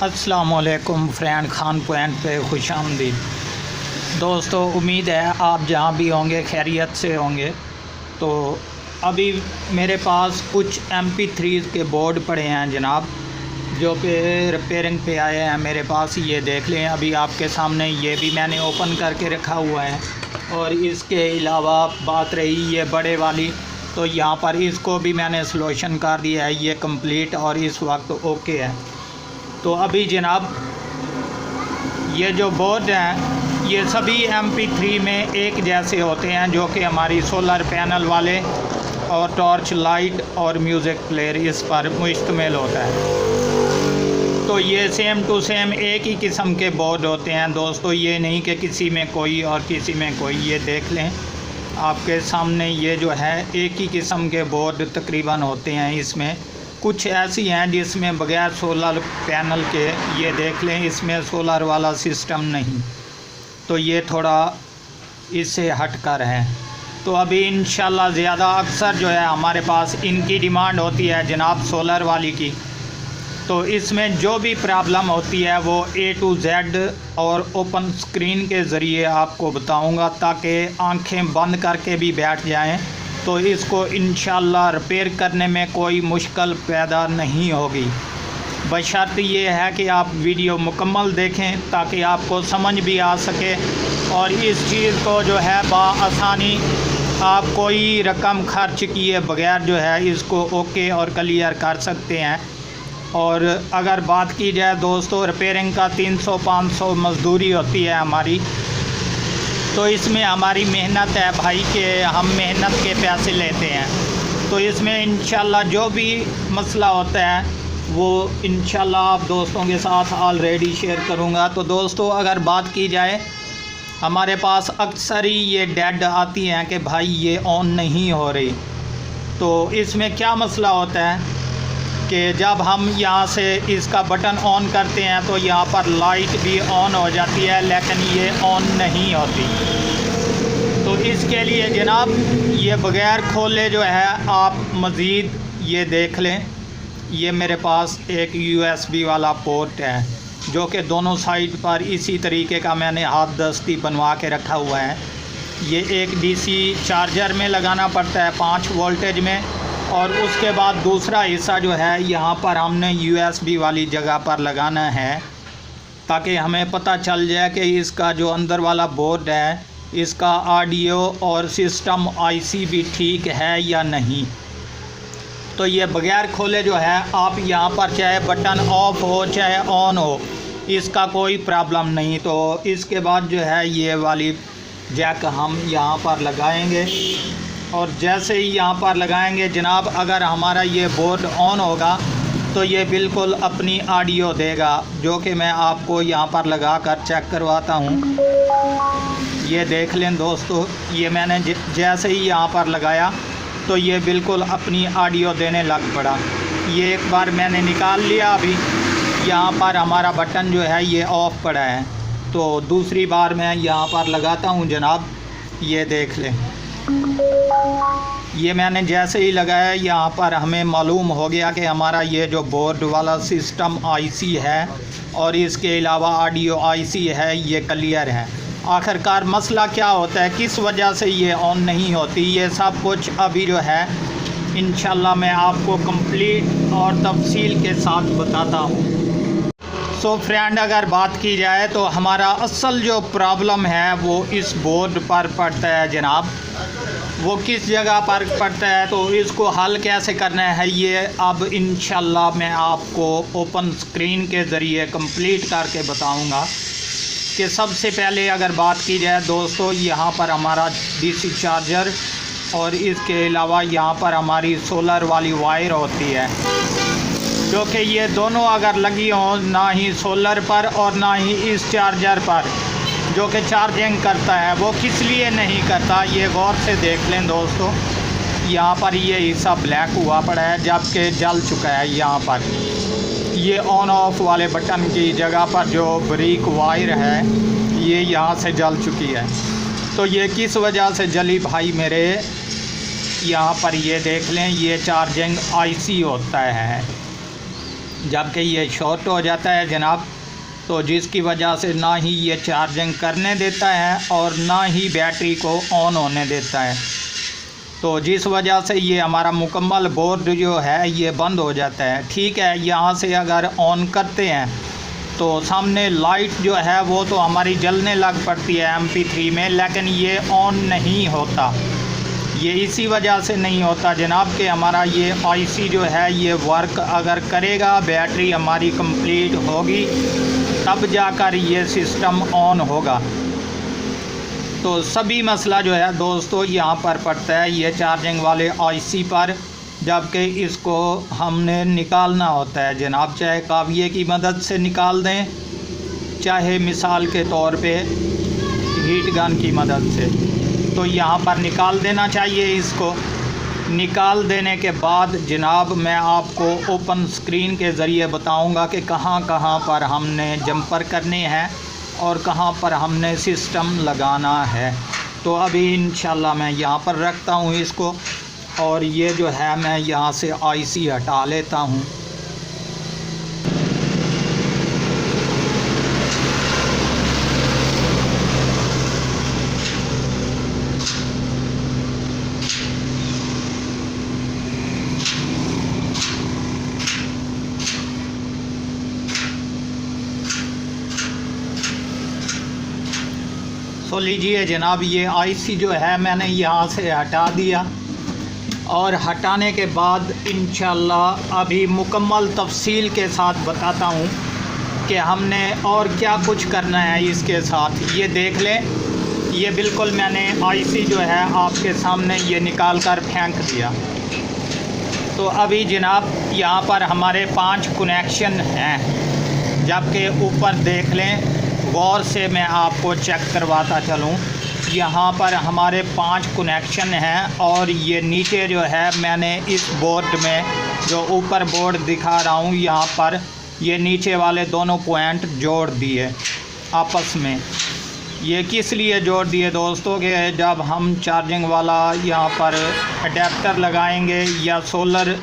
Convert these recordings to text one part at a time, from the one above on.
अस्सलामुअलैकुम friend, Khan point पे खुशामदीद। दोस्तों, उम्मीद है आप जहाँ भी होंगे खैरियत से होंगे। तो अभी मेरे पास कुछ MP3 के बोर्ड पड़े हैं जनाब, जो कि रिपेयरिंग पे आए हैं मेरे पास। ये देख लें, अभी आपके सामने ये भी मैंने ओपन करके रखा हुआ है। और इसके अलावा बात रही ये बड़े वाली, तो यहाँ पर इसको भी मैंने सॉल्यूशन कर दिया है, ये कंप्लीट और इस वक्त ओके है। तो अभी जनाब ये जो बोर्ड हैं ये सभी MP3 में एक जैसे होते हैं, जो कि हमारी सोलर पैनल वाले और टॉर्च लाइट और म्यूज़िक प्लेयर इस पर मुश्तमिल होता है। तो ये सेम टू सेम एक ही किस्म के बोर्ड होते हैं दोस्तों, ये नहीं कि किसी में कोई और किसी में कोई। ये देख लें आपके सामने, ये जो है एक ही किस्म के बोर्ड तकरीबन होते हैं। इसमें कुछ ऐसी हैं जिसमें बगैर सोलर पैनल के, ये देख लें इसमें सोलर वाला सिस्टम नहीं, तो ये थोड़ा इससे हट कर है। तो अभी इंशाल्लाह ज़्यादा अक्सर जो है हमारे पास इनकी डिमांड होती है जनाब, सोलर वाली की। तो इसमें जो भी प्रॉब्लम होती है वो A to Z और ओपन स्क्रीन के ज़रिए आपको बताऊंगा, ताकि आंखें बंद करके भी बैठ जाएं तो इसको इंशाल्लाह रिपेयर करने में कोई मुश्किल पैदा नहीं होगी। बशर्त ये है कि आप वीडियो मुकम्मल देखें ताकि आपको समझ भी आ सके, और इस चीज़ को जो है बआसानी आप कोई रकम खर्च किए बगैर जो है इसको ओके और क्लियर कर सकते हैं। और अगर बात की जाए दोस्तों, रिपेयरिंग का 300-500 मज़दूरी होती है हमारी, तो इसमें हमारी मेहनत है भाई कि हम मेहनत के पैसे लेते हैं। तो इसमें इंशाल्लाह जो भी मसला होता है वो इंशाल्लाह आप दोस्तों के साथ ऑलरेडी शेयर करूंगा। तो दोस्तों, अगर बात की जाए, हमारे पास अक्सर ही ये डेड आती हैं कि भाई ये ऑन नहीं हो रही। तो इसमें क्या मसला होता है कि जब हम यहाँ से इसका बटन ऑन करते हैं तो यहाँ पर लाइट भी ऑन हो जाती है, लेकिन ये ऑन नहीं होती। तो इसके लिए जनाब ये बग़ैर खोले जो है आप मज़ीद ये देख लें, ये मेरे पास एक USB वाला पोर्ट है, जो कि दोनों साइड पर इसी तरीके का मैंने हाथ दस्ती बनवा के रखा हुआ है। ये एक DC चार्जर में लगाना पड़ता है 5 वोल्टेज में, और उसके बाद दूसरा हिस्सा जो है यहाँ पर हमने USB वाली जगह पर लगाना है, ताकि हमें पता चल जाए कि इसका जो अंदर वाला बोर्ड है इसका ऑडियो और सिस्टम IC भी ठीक है या नहीं। तो ये बग़ैर खोले जो है आप यहाँ पर चाहे बटन ऑफ हो चाहे ऑन हो, इसका कोई प्रॉब्लम नहीं। तो इसके बाद जो है ये वाली जैक हम यहाँ पर लगाएंगे, और जैसे ही यहाँ पर लगाएंगे जनाब, अगर हमारा ये बोर्ड ऑन होगा तो ये बिल्कुल अपनी ऑडियो देगा, जो कि मैं आपको यहाँ पर लगा कर चेक करवाता हूँ। ये देख लें दोस्तों, ये मैंने जैसे ही यहाँ पर लगाया तो ये बिल्कुल अपनी ऑडियो देने लग पड़ा। ये एक बार मैंने निकाल लिया, अभी यहाँ पर हमारा बटन जो है ये ऑफ़ पड़ा है। तो दूसरी बार मैं यहाँ पर लगाता हूँ जनाब, ये देख लें, ये मैंने जैसे ही लगाया यहाँ पर हमें मालूम हो गया कि हमारा ये जो बोर्ड वाला सिस्टम IC है और इसके अलावा ऑडियो IC है, ये क्लियर है। आखिरकार मसला क्या होता है, किस वजह से ये ऑन नहीं होती, ये सब कुछ अभी जो है इंशाल्लाह मैं आपको कंप्लीट और तफसील के साथ बताता हूँ। सो फ्रेंड, अगर बात की जाए तो हमारा असल जो प्रॉब्लम है वो इस बोर्ड पर पड़ता है जनाब। वो किस जगह पर पड़ता है, तो इसको हल कैसे करना है ये अब इंशाल्लाह मैं आपको ओपन स्क्रीन के ज़रिए कंप्लीट करके बताऊंगा। कि सबसे पहले अगर बात की जाए दोस्तों, यहाँ पर हमारा DC चार्जर और इसके अलावा यहाँ पर हमारी सोलर वाली वायर होती है, जो कि ये दोनों अगर लगी हों, ना ही सोलर पर और ना ही इस चार्जर पर जो कि चार्जिंग करता है, वो किस लिए नहीं करता ये गौर से देख लें दोस्तों। यहाँ पर ये हिस्सा ब्लैक हुआ पड़ा है, जबकि जल चुका है। यहाँ पर ये ऑन ऑफ वाले बटन की जगह पर जो बारीक वायर है ये यहाँ से जल चुकी है। तो ये किस वजह से जली भाई मेरे, यहाँ पर ये देख लें, ये चार्जिंग IC होता है। जबकि ये शॉर्ट हो जाता है जनाब, तो जिसकी वजह से ना ही ये चार्जिंग करने देता है और ना ही बैटरी को ऑन होने देता है। तो जिस वजह से ये हमारा मुकम्मल बोर्ड जो है ये बंद हो जाता है। ठीक है, यहाँ से अगर ऑन करते हैं तो सामने लाइट जो है वो तो हमारी जलने लग पड़ती है MP3 में, लेकिन ये ऑन नहीं होता। ये इसी वजह से नहीं होता जनाब कि हमारा ये IC जो है ये वर्क अगर करेगा, बैटरी हमारी कंप्लीट होगी, तब जाकर ये सिस्टम ऑन होगा। तो सभी मसला जो है दोस्तों यहाँ पर पड़ता है ये चार्जिंग वाले IC पर, जबकि इसको हमने निकालना होता है जनाब, चाहे काविये की मदद से निकाल दें, चाहे मिसाल के तौर पे हीट गन की मदद से। तो यहाँ पर निकाल देना चाहिए। इसको निकाल देने के बाद जनाब मैं आपको ओपन स्क्रीन के ज़रिए बताऊंगा कि कहाँ कहाँ पर हमने जंपर करने हैं और कहाँ पर हमने सिस्टम लगाना है। तो अभी इंशाल्लाह मैं यहाँ पर रखता हूँ इसको, और ये जो है मैं यहाँ से IC हटा लेता हूँ। तो लीजिए जनाब, ये IC जो है मैंने यहाँ से हटा दिया, और हटाने के बाद इंशाल्लाह अभी मुकम्मल तफसील के साथ बताता हूँ कि हमने और क्या कुछ करना है इसके साथ। ये देख लें, ये बिल्कुल मैंने IC जो है आपके सामने ये निकाल कर फेंक दिया। तो अभी जनाब यहाँ पर हमारे 5 कनेक्शन हैं, जबकि ऊपर देख लें, गौर से मैं आपको चेक करवाता चलूँ। यहाँ पर हमारे 5 कनेक्शन हैं, और ये नीचे जो है मैंने इस बोर्ड में जो ऊपर बोर्ड दिखा रहा हूँ यहाँ पर ये नीचे वाले दोनों पॉइंट जोड़ दिए आपस में। ये किस लिए जोड़ दिए दोस्तों कि जब हम चार्जिंग वाला यहाँ पर अडेप्टर लगाएंगे या सोलर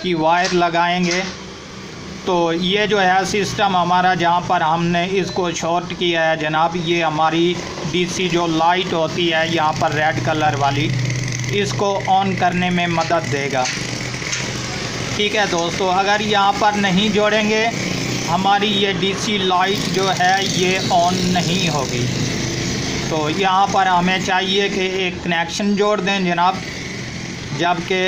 की वायर लगाएंगे, तो ये जो है सिस्टम हमारा जहाँ पर हमने इसको शॉर्ट किया है जनाब, ये हमारी DC जो लाइट होती है यहाँ पर रेड कलर वाली, इसको ऑन करने में मदद देगा। ठीक है दोस्तों, अगर यहाँ पर नहीं जोड़ेंगे हमारी ये DC लाइट जो है ये ऑन नहीं होगी। तो यहाँ पर हमें चाहिए कि एक कनेक्शन जोड़ दें जनाब, जबकि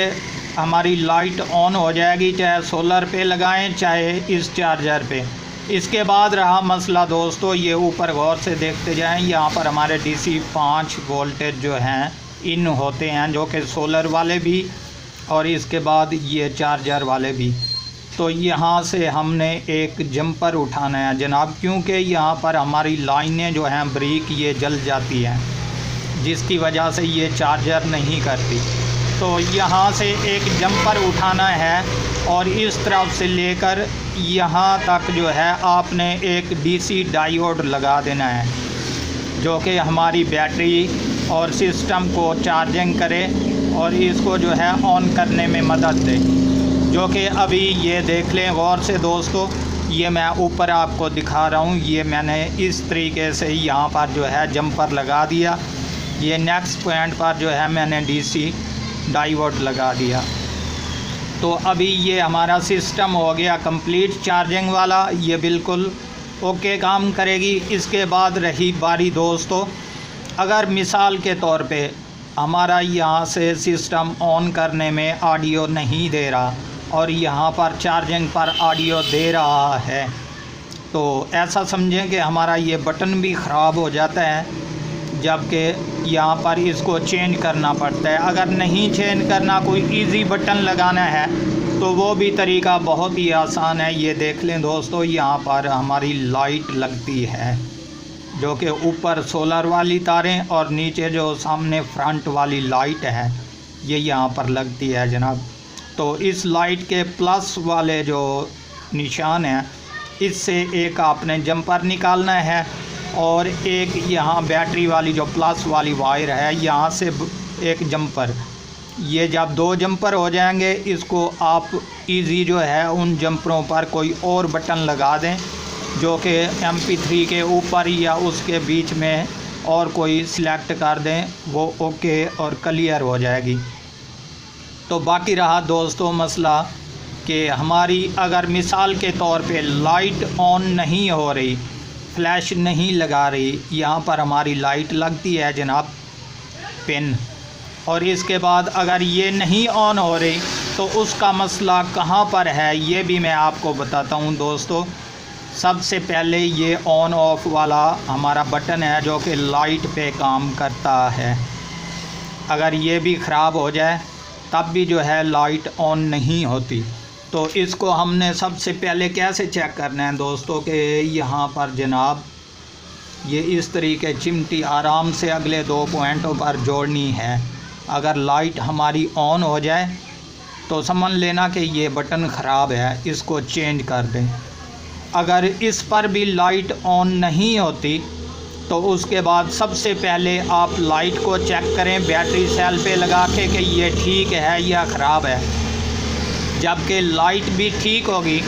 हमारी लाइट ऑन हो जाएगी, चाहे सोलर पे लगाएं चाहे इस चार्जर पे। इसके बाद रहा मसला दोस्तों, ये ऊपर गौर से देखते जाएं, यहाँ पर हमारे DC 5 वोल्टेज जो हैं इन होते हैं, जो कि सोलर वाले भी और इसके बाद ये चार्जर वाले भी। तो यहाँ से हमने एक जंपर उठाना है जनाब, क्योंकि यहाँ पर हमारी लाइनें जो हैं ब्रेक ये जल जाती हैं, जिसकी वजह से ये चार्जर नहीं करती। तो यहाँ से एक जंपर उठाना है, और इस तरफ से लेकर यहाँ तक जो है आपने एक DC डायोड लगा देना है, जो कि हमारी बैटरी और सिस्टम को चार्जिंग करे और इसको जो है ऑन करने में मदद दे। जो कि अभी ये देख लें गौर से दोस्तों, ये मैं ऊपर आपको दिखा रहा हूँ, ये मैंने इस तरीके से यहाँ पर जो है जंपर लगा दिया। ये नेक्स्ट पॉइंट पर जो है मैंने DC डायोड लगा दिया। तो अभी ये हमारा सिस्टम हो गया कंप्लीट चार्जिंग वाला, ये बिल्कुल ओके काम करेगी। इसके बाद रही बारी दोस्तों, अगर मिसाल के तौर पे हमारा यहाँ से सिस्टम ऑन करने में ऑडियो नहीं दे रहा और यहाँ पर चार्जिंग पर ऑडियो दे रहा है, तो ऐसा समझें कि हमारा ये बटन भी ख़राब हो जाता है, जबकि यहाँ पर इसको चेंज करना पड़ता है। अगर नहीं चेंज करना, कोई इजी बटन लगाना है, तो वो भी तरीका बहुत ही आसान है। ये देख लें दोस्तों, यहाँ पर हमारी लाइट लगती है, जो कि ऊपर सोलर वाली तारें और नीचे जो सामने फ्रंट वाली लाइट है ये यहाँ पर लगती है जनाब। तो इस लाइट के प्लस वाले जो निशान हैं, इससे एक आपने जंपर निकालना है, और एक यहाँ बैटरी वाली जो प्लस वाली वायर है यहाँ से एक जंपर, ये जब 2 जंपर हो जाएंगे, इसको आप इजी जो है उन जंपरों पर कोई और बटन लगा दें जो कि MP3 के ऊपर या उसके बीच में और कोई सिलेक्ट कर दें, वो ओके और क्लियर हो जाएगी। तो बाकी रहा दोस्तों मसला कि हमारी अगर मिसाल के तौर पे लाइट ऑन नहीं हो रही, फ्लैश नहीं लगा रही, यहाँ पर हमारी लाइट लगती है जनाब पिन, और इसके बाद अगर ये नहीं ऑन हो रही तो उसका मसला कहाँ पर है ये भी मैं आपको बताता हूँ दोस्तों। सबसे पहले ये ऑन ऑफ वाला हमारा बटन है जो कि लाइट पे काम करता है, अगर ये भी ख़राब हो जाए तब भी जो है लाइट ऑन नहीं होती। तो इसको हमने सबसे पहले कैसे चेक करना है दोस्तों कि यहाँ पर जनाब ये इस तरीके चिमटी आराम से अगले 2 पॉइंटों पर जोड़नी है। अगर लाइट हमारी ऑन हो जाए तो समझ लेना कि ये बटन ख़राब है, इसको चेंज कर दें। अगर इस पर भी लाइट ऑन नहीं होती तो उसके बाद सबसे पहले आप लाइट को चेक करें बैटरी सेल पे लगा के कि ये ठीक है या ख़राब है। जबकि लाइट भी ठीक होगी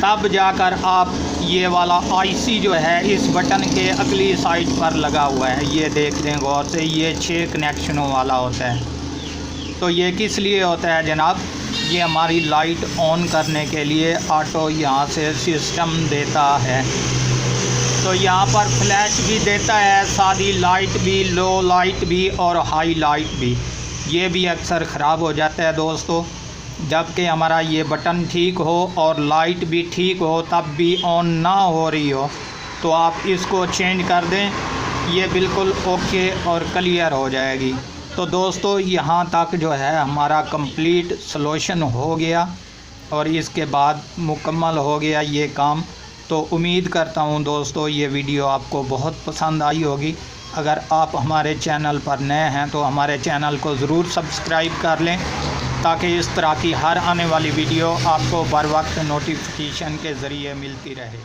तब जाकर आप ये वाला IC जो है इस बटन के अगली साइड पर लगा हुआ है, ये देख लें गौर से, ये 6 कनेक्शनों वाला होता है। तो ये किस लिए होता है जनाब, ये हमारी लाइट ऑन करने के लिए ऑटो यहाँ से सिस्टम देता है। तो यहाँ पर फ्लैश भी देता है, सादी लाइट भी, लो लाइट भी और हाई लाइट भी। ये भी अक्सर ख़राब हो जाता है दोस्तों। जबकि हमारा ये बटन ठीक हो और लाइट भी ठीक हो तब भी ऑन ना हो रही हो तो आप इसको चेंज कर दें, ये बिल्कुल ओके और क्लियर हो जाएगी। तो दोस्तों यहाँ तक जो है हमारा कंप्लीट सॉल्यूशन हो गया और इसके बाद मुकम्मल हो गया ये काम। तो उम्मीद करता हूँ दोस्तों ये वीडियो आपको बहुत पसंद आई होगी। अगर आप हमारे चैनल पर नए हैं तो हमारे चैनल को ज़रूर सब्सक्राइब कर लें ताकि इस तरह की हर आने वाली वीडियो आपको बर वक्त नोटिफिकेशन के ज़रिए मिलती रहे।